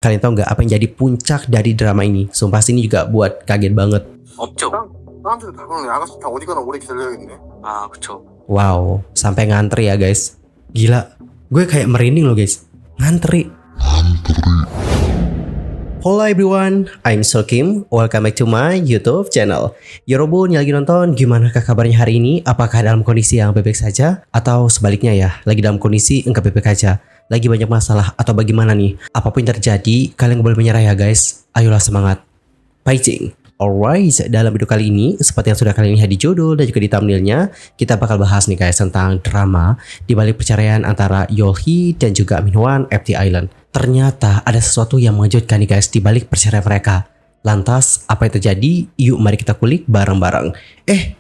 Kalian tahu nggak apa yang jadi puncak dari drama ini? Sumpah sini juga buat kaget banget. 없죠. 사람들도 다 그러네. 아가씨 다 어디 가나 오래 기다려야겠네. 아, 그쵸. Wow, sampai ngantri ya guys. Gila, gue kayak merinding loh guys. Ngantri. Hello everyone, I'm Sokim. Welcome back to my YouTube channel. Yorobun yang lagi nonton, gimana kabarnya hari ini? Apakah dalam kondisi yang baik-baik saja? Atau sebaliknya ya, lagi dalam kondisi enggak baik-baik aja? Lagi banyak masalah atau bagaimana nih? Apapun yang terjadi, kalian gak boleh menyerah ya guys. Ayolah semangat. Fighting. Alright, dalam video kali ini, seperti yang sudah kalian lihat di judul dan juga di thumbnailnya, kita bakal bahas nih guys tentang drama di balik perceraian antara Yeolhee dan juga Minhwan FT Island. Ternyata ada sesuatu yang mengejutkan nih guys di balik perceraian mereka. Lantas, apa yang terjadi? Yuk mari kita kulik bareng-bareng.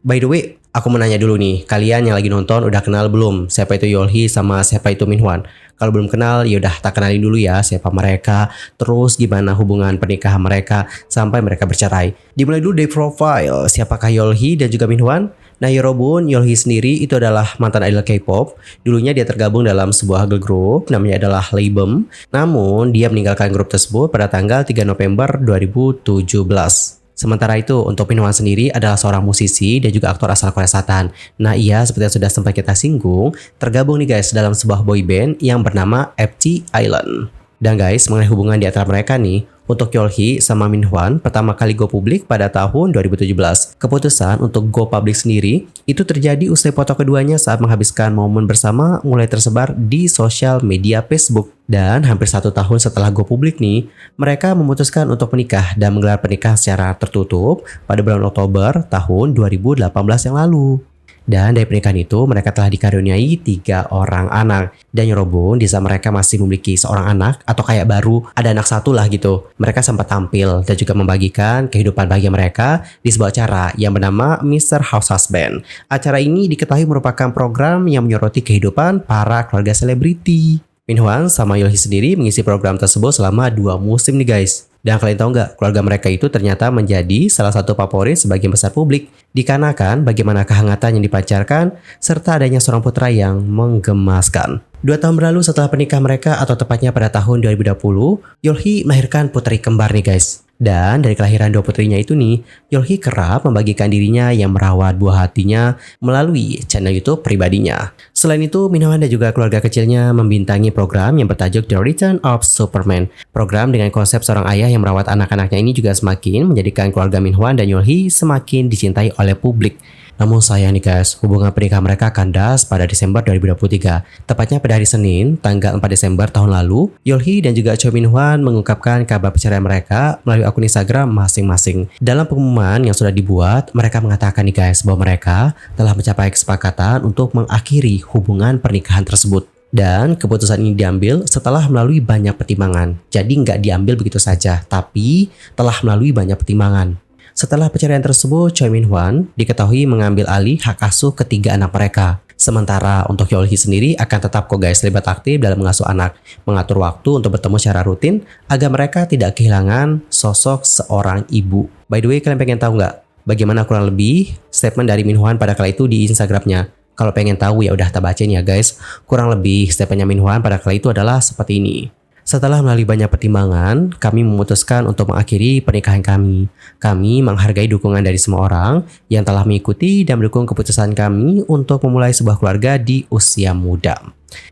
By the way, aku mau nanya dulu nih, kalian yang lagi nonton udah kenal belum siapa itu Yeolhee sama siapa itu Minhwan? Kalau belum kenal, yaudah tak kenalin dulu ya siapa mereka, terus gimana hubungan pernikahan mereka sampai mereka bercerai. Dimulai dulu dari profile, siapakah Yeolhee dan juga Minhwan? Nah Yorobun, Yeolhee sendiri itu adalah mantan idol K-pop. Dulunya dia tergabung dalam sebuah girl group, namanya adalah Labem. Namun, dia meninggalkan grup tersebut pada tanggal 3 November 2017. Sementara itu, untuk Minhwan sendiri adalah seorang musisi dan juga aktor asal Korea Selatan. Nah ia, seperti yang sudah sempat kita singgung, tergabung nih guys dalam sebuah boy band yang bernama FT Island. Dan guys, mengenai hubungan di antara mereka nih, untuk Yeolhee sama Minhwan pertama kali go publik pada tahun 2017. Keputusan untuk go public sendiri itu terjadi usai foto keduanya saat menghabiskan momen bersama mulai tersebar di sosial media Facebook. Dan hampir 1 tahun setelah go publik nih, mereka memutuskan untuk menikah dan menggelar pernikahan secara tertutup pada bulan Oktober tahun 2018 yang lalu. Dan dari pernikahan itu mereka telah dikaruniai 3 orang anak. Dan Yorobun di saat mereka masih memiliki seorang anak atau kayak baru ada anak satu lah gitu, mereka sempat tampil dan juga membagikan kehidupan bahagia mereka di sebuah acara yang bernama Mr. House Husband. Acara ini diketahui merupakan program yang menyoroti kehidupan para keluarga selebriti. Minhwan sama Yeolhee sendiri mengisi program tersebut selama 2 musim nih guys. Dan kalian tahu nggak, keluarga mereka itu ternyata menjadi salah satu favorit sebagian besar publik. Dikarenakan bagaimana kehangatan yang dipancarkan, serta adanya seorang putra yang menggemaskan. 2 tahun berlalu setelah pernikahan mereka, atau tepatnya pada tahun 2020, Yeolhee melahirkan putri kembar nih guys. Dan dari kelahiran 2 putrinya itu nih, Yeolhee kerap membagikan dirinya yang merawat buah hatinya melalui channel YouTube pribadinya. Selain itu, Minhwan dan juga keluarga kecilnya membintangi program yang bertajuk The Return of Superman. Program dengan konsep seorang ayah yang merawat anak-anaknya ini juga semakin menjadikan keluarga Minhwan dan Yeolhee semakin dicintai oleh publik. Namun sayang nih guys, hubungan pernikahan mereka kandas pada Desember 2023. Tepatnya pada hari Senin, tanggal 4 Desember tahun lalu, Yeolhee dan juga Choi Minhwan mengungkapkan kabar perceraian mereka melalui akun Instagram masing-masing. Dalam pengumuman yang sudah dibuat, mereka mengatakan nih guys bahwa mereka telah mencapai kesepakatan untuk mengakhiri hubungan pernikahan tersebut. Dan keputusan ini diambil setelah melalui banyak pertimbangan. Jadi nggak diambil begitu saja, tapi telah melalui banyak pertimbangan. Setelah perceraian tersebut, Choi Minhwan diketahui mengambil alih hak asuh ketiga anak mereka. Sementara untuk Yeolhee sendiri akan tetap kok guys terlibat aktif dalam mengasuh anak, mengatur waktu untuk bertemu secara rutin agar mereka tidak kehilangan sosok seorang ibu. By the way, kalian pengen tahu nggak bagaimana kurang lebih statement dari Minhwan pada kala itu di Instagramnya? Kalau pengen tahu ya udah tak bacain ya guys. Kurang lebih statementnya Minhwan pada kala itu adalah seperti ini. Setelah melalui banyak pertimbangan, kami memutuskan untuk mengakhiri pernikahan kami. Kami menghargai dukungan dari semua orang yang telah mengikuti dan mendukung keputusan kami untuk memulai sebuah keluarga di usia muda.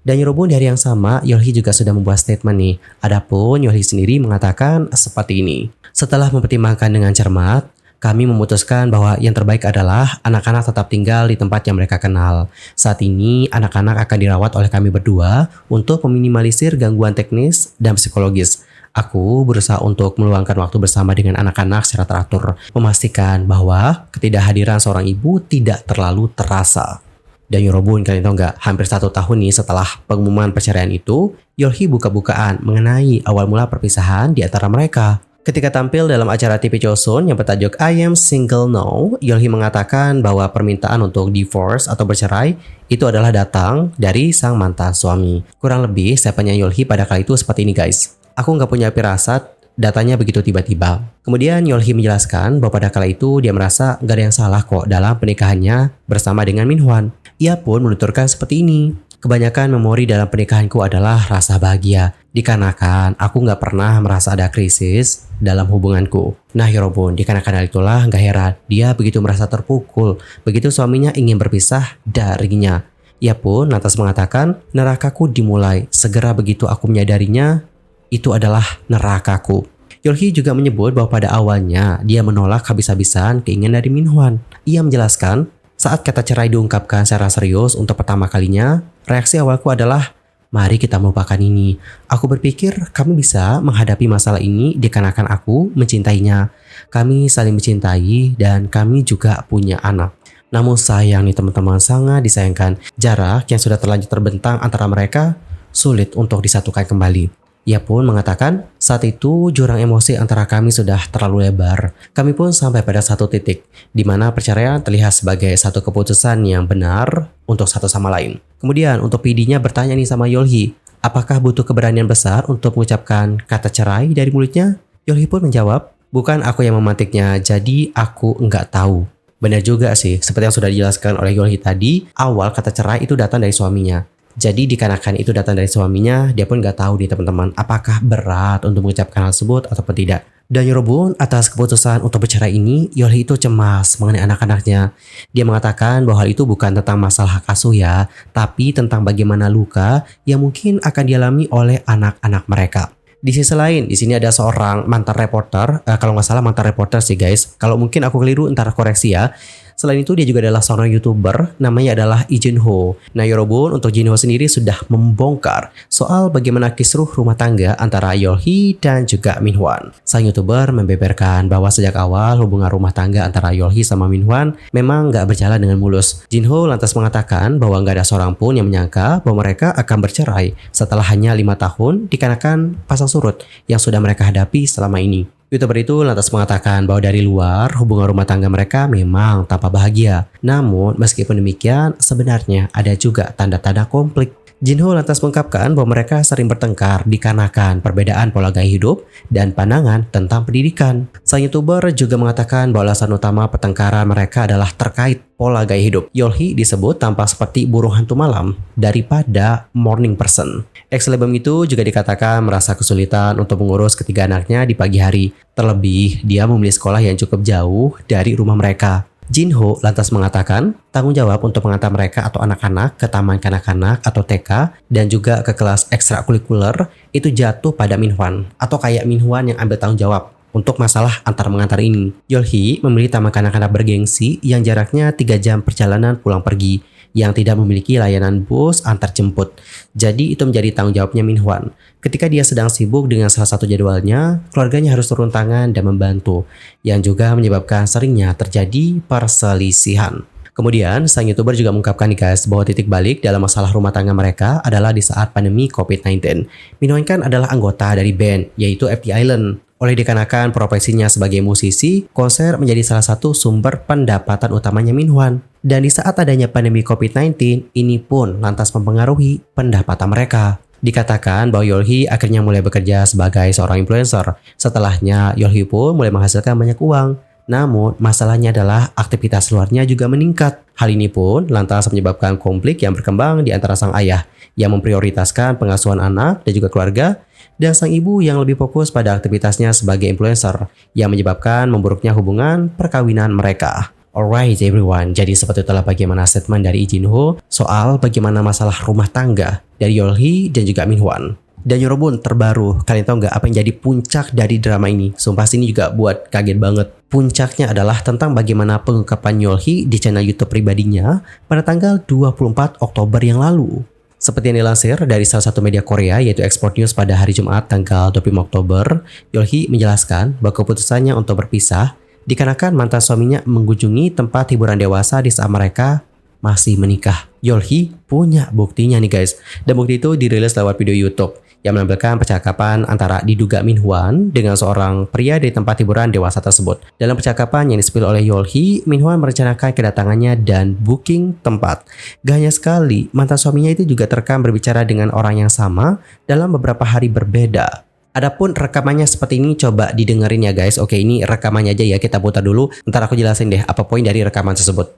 Dan Yorobun di hari yang sama, Yeolhee juga sudah membuat statement nih. Adapun Yeolhee sendiri mengatakan seperti ini. Setelah mempertimbangkan dengan cermat, kami memutuskan bahwa yang terbaik adalah anak-anak tetap tinggal di tempat yang mereka kenal. Saat ini, anak-anak akan dirawat oleh kami berdua untuk meminimalisir gangguan teknis dan psikologis. Aku berusaha untuk meluangkan waktu bersama dengan anak-anak secara teratur, memastikan bahwa ketidakhadiran seorang ibu tidak terlalu terasa. Dan Yorobun, kalian tahu nggak, hampir 1 tahun nih setelah pengumuman perceraian itu, Yeolhee buka-bukaan mengenai awal mula perpisahan di antara mereka. Ketika tampil dalam acara TV Chosun yang bertajuk I Am Single Now, Yeolhee mengatakan bahwa permintaan untuk divorce atau bercerai itu adalah datang dari sang mantan suami. Kurang lebih, statementnya Yeolhee pada kali itu seperti ini guys. Aku nggak punya firasat, datanya begitu tiba-tiba. Kemudian Yeolhee menjelaskan bahwa pada kala itu dia merasa nggak ada yang salah kok dalam pernikahannya bersama dengan Minhwan. Ia pun menuturkan seperti ini. Kebanyakan memori dalam pernikahanku adalah rasa bahagia, dikarenakan aku nggak pernah merasa ada krisis dalam hubunganku. Nah Yorobun, dikarenakan hal itulah nggak heran dia begitu merasa terpukul begitu suaminya ingin berpisah darinya. Ia pun lantas mengatakan, nerakaku dimulai segera begitu aku menyadarinya itu adalah nerakaku. Yeolhee juga menyebut bahwa pada awalnya dia menolak habis-habisan keinginan dari Minhwan. Ia menjelaskan, saat kata cerai diungkapkan secara serius untuk pertama kalinya, reaksi awalku adalah, mari kita melupakan ini. Aku berpikir kami bisa menghadapi masalah ini dikarenakan aku mencintainya. Kami saling mencintai dan kami juga punya anak. Namun sayang nih teman-teman, sangat disayangkan. Jarak yang sudah terlanjur terbentang antara mereka sulit untuk disatukan kembali. Ia pun mengatakan, saat itu jurang emosi antara kami sudah terlalu lebar. Kami pun sampai pada satu titik, di mana perceraian terlihat sebagai satu keputusan yang benar untuk satu sama lain. Kemudian untuk PD-nya bertanya nih sama Yeolhee, apakah butuh keberanian besar untuk mengucapkan kata cerai dari mulutnya? Yeolhee pun menjawab, bukan aku yang memantiknya, jadi aku nggak tahu. Benar juga sih, seperti yang sudah dijelaskan oleh Yeolhee tadi, awal kata cerai itu datang dari suaminya. Jadi dikarenakan itu datang dari suaminya, dia pun nggak tahu nih teman-teman apakah berat untuk mengucapkan hal tersebut ataupun tidak. Dan Yorobun, atas keputusan untuk bercerai ini, Yeolhee itu cemas mengenai anak-anaknya. Dia mengatakan bahwa hal itu bukan tentang masalah hak asuh ya, tapi tentang bagaimana luka yang mungkin akan dialami oleh anak-anak mereka. Di sisi lain, di sini ada seorang mantan reporter, kalau nggak salah mantan reporter sih guys. Kalau mungkin aku keliru, ntar koreksi ya. Selain itu dia juga adalah seorang YouTuber, namanya adalah Lee Jin-ho. Nah Yorobun, untuk Jin-ho sendiri sudah membongkar soal bagaimana kisruh rumah tangga antara Yeolhee dan juga Minhwan. Sang YouTuber membeberkan bahwa sejak awal hubungan rumah tangga antara Yeolhee sama Minhwan memang nggak berjalan dengan mulus. Jin-ho lantas mengatakan bahwa nggak ada seorang pun yang menyangka bahwa mereka akan bercerai setelah hanya 5 tahun dikarenakan pasang surut yang sudah mereka hadapi selama ini. YouTuber itu lantas mengatakan bahwa dari luar hubungan rumah tangga mereka memang tampak bahagia. Namun meskipun demikian sebenarnya ada juga tanda-tanda konflik. Jin-ho lantas mengungkapkan bahwa mereka sering bertengkar dikarenakan perbedaan pola gaya hidup dan pandangan tentang pendidikan. Sang YouTuber juga mengatakan bahwa alasan utama pertengkaran mereka adalah terkait pola gaya hidup. Yeolhee disebut tampak seperti burung hantu malam daripada morning person. Ex-selebgram itu juga dikatakan merasa kesulitan untuk mengurus ketiga anaknya di pagi hari. Terlebih, dia memilih sekolah yang cukup jauh dari rumah mereka. Jin-ho lantas mengatakan tanggung jawab untuk mengantar mereka atau anak-anak ke taman kanak-kanak atau TK dan juga ke kelas ekstrakurikuler itu jatuh pada Minhwan atau kayak Minhwan yang ambil tanggung jawab untuk masalah antar mengantar ini. Yeolhee memilih taman kanak-kanak bergengsi yang jaraknya 3 jam perjalanan pulang pergi yang tidak memiliki layanan bus antar jemput. Jadi itu menjadi tanggung jawabnya Minhwan. Ketika dia sedang sibuk dengan salah satu jadwalnya, keluarganya harus turun tangan dan membantu, yang juga menyebabkan seringnya terjadi perselisihan. Kemudian, sang YouTuber juga mengungkapkan nih guys bahwa titik balik dalam masalah rumah tangga mereka adalah di saat pandemi COVID-19. Minhwan kan adalah anggota dari band, yaitu FT Island. Oleh dikarenakan profesinya sebagai musisi, konser menjadi salah satu sumber pendapatan utamanya Minhwan. Dan di saat adanya pandemi COVID-19, ini pun lantas mempengaruhi pendapatan mereka. Dikatakan bahwa Yeolhee akhirnya mulai bekerja sebagai seorang influencer. Setelahnya, Yeolhee pun mulai menghasilkan banyak uang. Namun, masalahnya adalah aktivitas luarnya juga meningkat. Hal ini pun lantas menyebabkan konflik yang berkembang di antara sang ayah yang memprioritaskan pengasuhan anak dan juga keluarga, dan sang ibu yang lebih fokus pada aktivitasnya sebagai influencer yang menyebabkan memburuknya hubungan perkawinan mereka. Alright everyone, jadi seperti itulah bagaimana statement dari Lee Jin-ho soal bagaimana masalah rumah tangga dari Yeolhee dan juga Minhwan. Dan Yorobun terbaru, kalian tahu nggak apa yang jadi puncak dari drama ini? Sumpah sini juga buat kaget banget. Puncaknya adalah tentang bagaimana pengungkapan Yeolhee di channel YouTube pribadinya pada tanggal 24 Oktober yang lalu. Seperti yang dilansir dari salah satu media Korea yaitu Export News pada hari Jumat tanggal 25 Oktober, Yeolhee menjelaskan bahwa keputusannya untuk berpisah dikarenakan mantan suaminya mengunjungi tempat hiburan dewasa di saat mereka masih menikah. Yeolhee punya buktinya nih guys, dan bukti itu dirilis lewat video YouTube yang menampilkan percakapan antara diduga Minhwan dengan seorang pria di tempat hiburan dewasa tersebut. Dalam percakapan yang disepil oleh Yeolhee, Minhwan merencanakan kedatangannya dan booking tempat. Gak hanya sekali, mantan suaminya itu juga terekam berbicara dengan orang yang sama dalam beberapa hari berbeda. Adapun rekamannya seperti ini, coba didengerin ya guys. Oke, ini rekamannya aja ya, kita putar dulu. Ntar aku jelasin deh apa poin dari rekaman tersebut.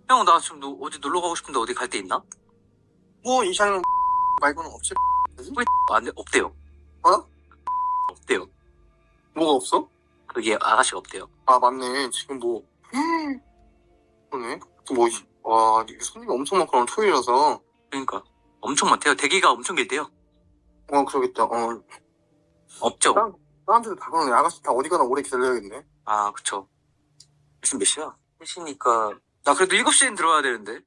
형, 나 지금 어디 놀러 가고 싶은데 어디 갈 데 있나? 뭐 이샤는 말고는 없지? 안 돼, 없대요. 어? 없대요. 뭐가 없어? 그게 아가씨가 없대요. 아 맞네. 지금 뭐 그러네. 뭐 와, 이게 손님이 엄청 많고 오늘 토요일이라서. 그러니까 엄청 많대요. 대기가 엄청 길대요. 그러겠다. 없죠. 사람들도 다 그러네. 아가씨 다 어디 가나 오래 기다려야겠네. 아, 그쵸. 지금 몇 시야? 3시니까 나 그래도 7시엔 들어와야 되는데.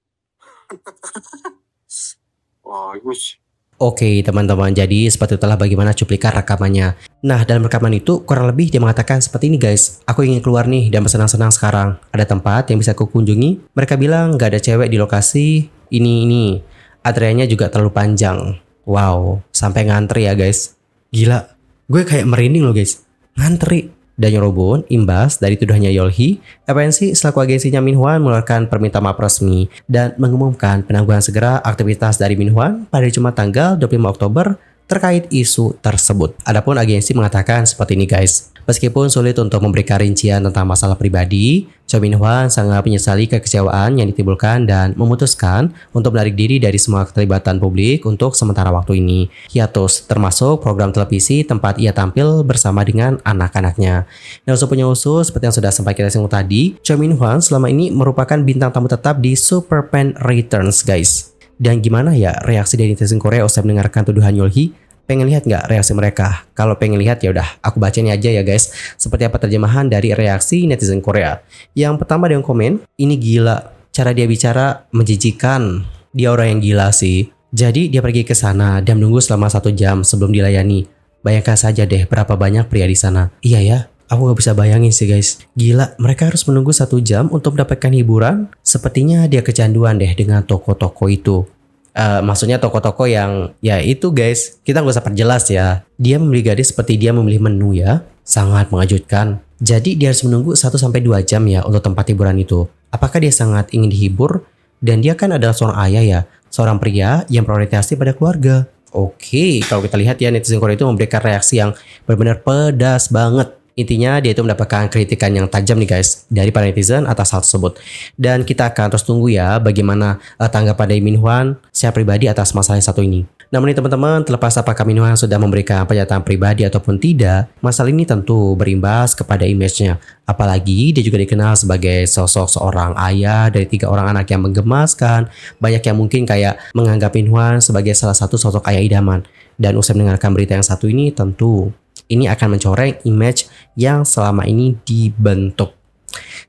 와, 이거 씨. Oke teman-teman, jadi seperti itulah bagaimana cuplikan rekamannya. Nah, dalam rekaman itu kurang lebih dia mengatakan seperti ini guys. Aku ingin keluar nih dan bersenang-senang sekarang. Ada tempat yang bisa aku kunjungi. Mereka bilang gak ada cewek di lokasi ini. Antriannya juga terlalu panjang. Wow, sampai ngantri ya guys. Gila, gue kayak merinding loh guys. Ngantri. Dan Yorobun, imbas dari tuduhannya Yolhee, FNC selaku agensinya Minhwan mengeluarkan permintaan maaf resmi dan mengumumkan penangguhan segera aktivitas dari Minhwan pada Jumat tanggal 25 Oktober terkait isu tersebut. Adapun agensi mengatakan seperti ini guys. Meskipun sulit untuk memberikan rincian tentang masalah pribadi, Cho Minhwan sangat menyesali kekecewaan yang ditimbulkan dan memutuskan untuk menarik diri dari semua keterlibatan publik untuk sementara waktu ini. Hiatus termasuk program televisi tempat ia tampil bersama dengan anak-anaknya. Dan usul punya usul seperti yang sudah sempat kita singgung tadi, Cho Minhwan selama ini merupakan bintang tamu tetap di Super Pen Returns guys. Dan gimana ya reaksi dari netizen Korea usai mendengarkan tuduhan Yolhee? Pengen lihat nggak reaksi mereka? Kalau pengen lihat ya udah, aku bacain aja ya guys. Seperti apa terjemahan dari reaksi netizen Korea. Yang pertama dengan komen, ini gila. Cara dia bicara menjijikan. Dia orang yang gila sih. Jadi dia pergi ke sana dan menunggu selama 1 jam sebelum dilayani. Bayangkan saja deh berapa banyak pria di sana. Iya ya, aku nggak bisa bayangin sih guys. Gila, mereka harus menunggu 1 jam untuk mendapatkan hiburan. Sepertinya dia kecanduan deh dengan toko-toko itu. Maksudnya toko-toko yang ya itu guys, kita nggak usah perjelas ya. Dia memilih gadis seperti dia memilih menu ya. Sangat mengejutkan. Jadi dia harus menunggu 1-2 jam ya untuk tempat hiburan itu. Apakah dia sangat ingin dihibur? Dan dia kan adalah seorang ayah ya, seorang pria yang berorientasi pada keluarga. Oke, kalau kita lihat ya netizen Korea itu memberikan reaksi yang benar-benar pedas banget. Intinya dia itu mendapatkan kritikan yang tajam nih guys dari para netizen atas hal tersebut. Dan kita akan terus tunggu ya bagaimana tanggapan dari Minhwan secara pribadi atas masalah yang satu ini. Namun ini teman-teman, terlepas apakah Minhwan sudah memberikan pernyataan pribadi ataupun tidak, masalah ini tentu berimbas kepada image-nya. Apalagi dia juga dikenal sebagai sosok seorang ayah dari 3 orang anak yang menggemaskan. Banyak yang mungkin kayak menganggap Minhwan sebagai salah satu sosok ayah idaman. Dan usai mendengarkan berita yang satu ini tentu ini akan mencoreng image yang selama ini dibentuk.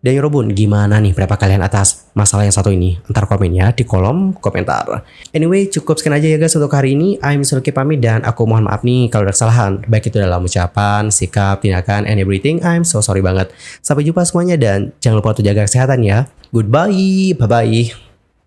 Dan Yorobun, gimana nih pendapat kalian atas masalah yang satu ini? Antar komen ya di kolom komentar. Anyway, cukup sekian aja ya guys untuk hari ini. I'm Sulki pamit dan aku mohon maaf nih kalau ada kesalahan. Baik itu dalam ucapan, sikap, tindakan, and everything. I'm so sorry banget. Sampai jumpa semuanya dan jangan lupa untuk jaga kesehatan ya. Goodbye, bye-bye.